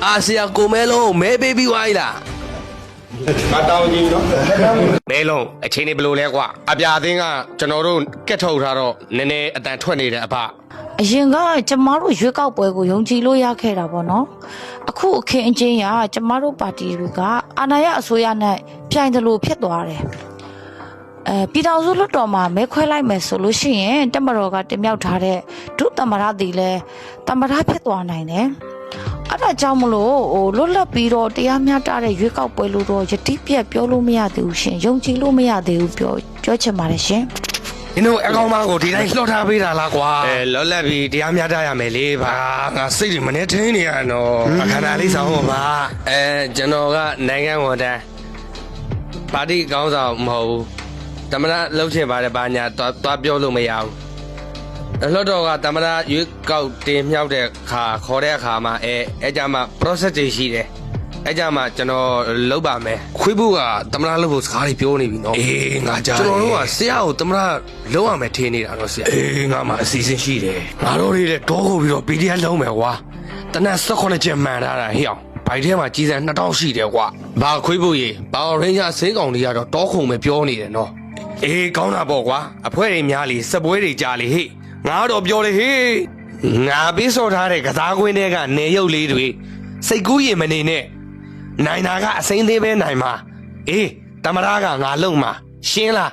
အာဆီယံကိုမဲလုံးမဲပေးပြီးသွားပြီလား မတောင်းကြီးနော် မဲလုံးအချိန်နေဘလို့လဲကွာအပြာအသင်းကကျွန်တော်တို့ကက်ထုတ်ထားတော့နည်းနည်းအတန်ထွက်နေတယ်အဖ အရင်ကကျမတို့ရွေးကောက်ပွဲကိုယုံကြည်လို့ရခဲ့တာပေါ့နော်အခုအခင်းအကျင်းရကျမတို့ပါတီတွေကအာဏာရအစိုးရနဲ့ပြိုင်တယ်လို့ဖြစ်သွားတယ်ပြည်တော်စုလွှတ်တော်မှာမဲခွဲလိုက်မယ်ဆိုလို့ရှိရင်တမတော်ကတင်မြှောက်ထားတဲ့ဒုသမ္မတတီလည်းသမ္မတဖြစ်သွားနိုင်တယ်အဲ့ဒါကြောင့်မလို့လွတ်လပ်ပြီးတော့တရားမျှတတဲ့ရွေးကောက်ပွဲလို့တော့ယတိပြက်ပြောလို့မရသေးဘူးရှင်ယုံကြည်လို့မရသေးဘူးပြောချင်ပါတယ်ရှင် နင်တို့အကောင်မကိုဒီတိုင်းလှော့ထားပေးတာလားကွာ လောလက်ပြီးတရားမျှတရမယ်လေဗျာ ငါစိတ်တွေမနေထင်းနေရတော့အခမ်းအနားလေးဆောင်ပါ ကျွန်တော်ကနိုင်ငံဝန်ထမ်းပါတီကောင်းဆောင်မဟုတ်ဘူးတမရလှုပ်ချင်ပါတယ်ဘာညာသွားပြောလို့မရဘူးလှတော့ကတမရရွေးကောက်တင်မြောက်တဲ့ခါခေါ်တဲ့အခါမှာအဲကြမှာ process တွေရှိတယ်အဲကြမှာကျွန်တော်လုပ်ပါမယ် ခွေးဘူးကသမရလို့ဖို့စကားတွေပြောနေပြီနော်အေးငါကြားကျွန်တော်တို့ကဆရာကိုသမရလုံးဝမယ်ထင်းနေတာတော့ဆရာအေးငါမှအစီအစဉ်ရှိတယ်ငါတို့တွေလည်းတောခုတ်ပြီးတော့ PDF လုံးမယ်ကွာတနက်18ချက်မှန်ထားတာဟိအောင်ဘိုက်ထဲမှာကြီးစံ2000ရှိတယ်ကွာ ဘာခွေးဖို့ရေ ဘာရင်းရစင်းကောင်တွေကတော့တောခုံပဲပြောနေတယ်နော် အေးကောင်းတာပေါ့ကွာအဖွဲတွေများလေစပွဲတွေကြားလေဟေ့ငါတော့ပြောလေဟေ့ငါပေးစော်ထားတဲ့ကစားကွင်းတွေကနေရုပ်လေးတွေစိတ်ကူးရင်မနေနဲ့နိုင်တာကအစိမ့်သေးပဲနိုင်မှာအေးတမရကငါလုံမှာရှင်းလား